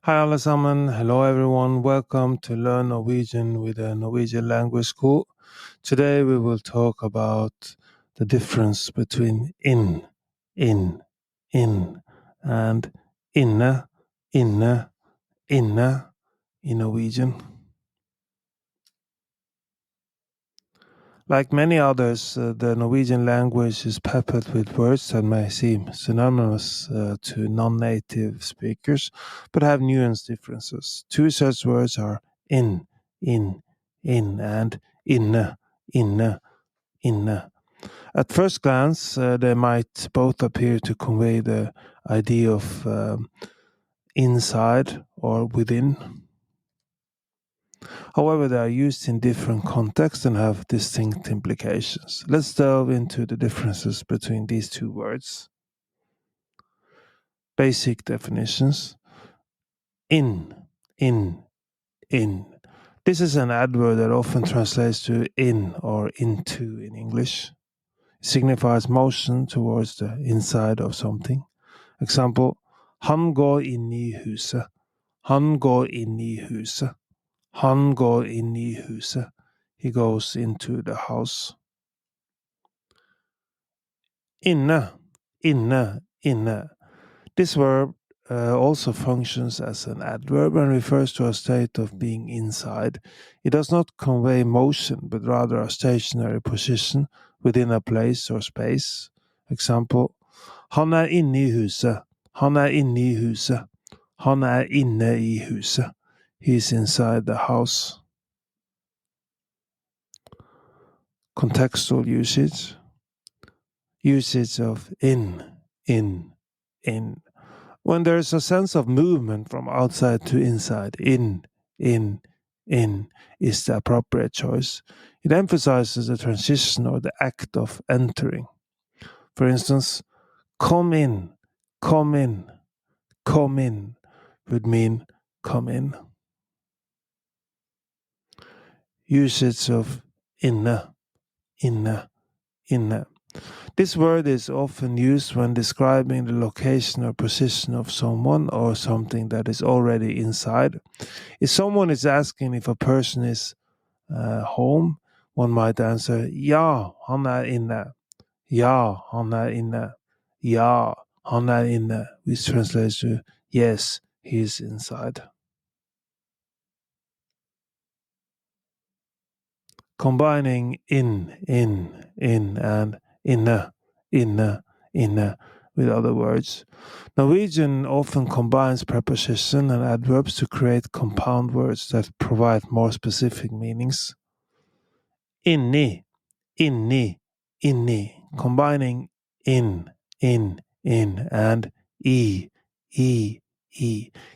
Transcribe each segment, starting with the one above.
Hi allesammans, hello everyone, welcome to Learn Norwegian with the Norwegian Language School. Today we will talk about the difference between in, in, and inne in Norwegian. Like many others, the Norwegian language is peppered with words that may seem synonymous to non-native speakers, but have nuance differences. Two such words are in, and inne. At first glance, they might both appear to convey the idea of inside or within. However, they are used in different contexts and have distinct implications. Let's delve into the differences between these two words. Basic definitions. In. This is an adverb that often translates to in or into in English. It signifies motion towards the inside of something. Example, han går inn i huset. Han går inn i huset. Han går inn i huset. He goes into the house. Inne. This verb also functions as an adverb and refers to a state of being inside. It does not convey motion, but rather a stationary position within a place or space. Example, han inne i huset. Han inne i huset. Han inne i huset. He's inside the house. Contextual usage. Usage of in. When there is a sense of movement from outside to inside, in is the appropriate choice. It emphasizes the transition or the act of entering. For instance, come in would mean come in. Usage of inne. This word is often used when describing the location or position of someone or something that is already inside. If someone is asking if a person is home, one might answer, ja, han inne. Ja, han inne. Ja, han inne, which translates to, yes, he is inside. Combining in, and inne with other words. Norwegian often combines preposition and adverbs to create compound words that provide more specific meanings. Inni, combining in, and e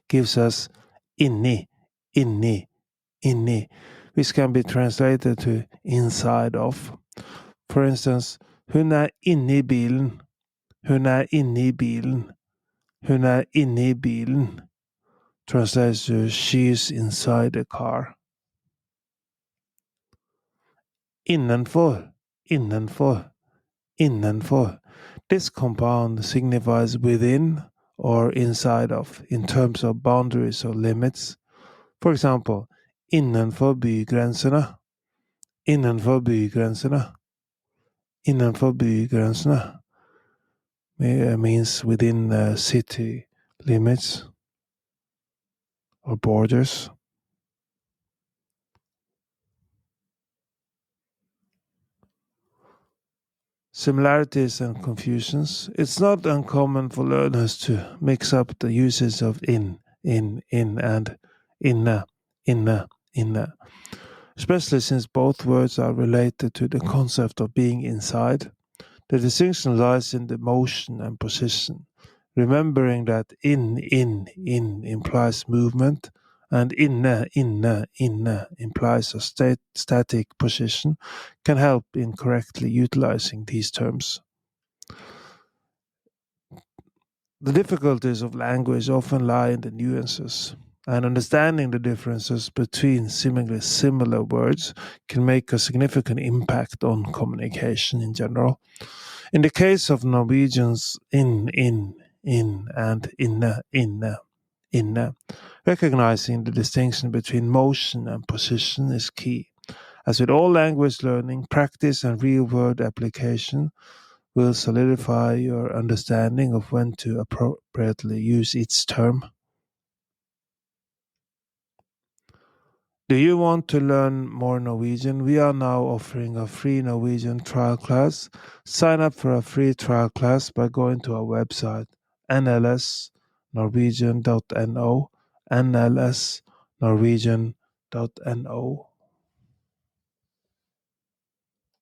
gives us inni, which can be translated to inside of. For instance, hun inne i bilen. Hun inne i bilen. Hun inne i bilen translates to she's inside the car. Innenfor. This compound signifies within or inside of in terms of boundaries or limits. For example, innenfor bygrensene. Innenfor bygrensene. Innenfor bygrensene means within city limits or borders. Similarities and confusions. It's not uncommon for learners to mix up the uses of in and inne, especially since both words are related to the concept of being inside. The distinction lies in the motion and position. Remembering that in implies movement and inne implies a static position can help in correctly utilizing these terms. The difficulties of language often lie in the nuances, and understanding the differences between seemingly similar words can make a significant impact on communication in general. In the case of Norwegians, in and inne, Recognizing the distinction between motion and position is key. As with all language learning, practice and real-world application will solidify your understanding of when to appropriately use each term. Do you want to learn more Norwegian? We are now offering a free Norwegian trial class. Sign up for a free trial class by going to our website, nlsnorwegian.no, nlsnorwegian.no.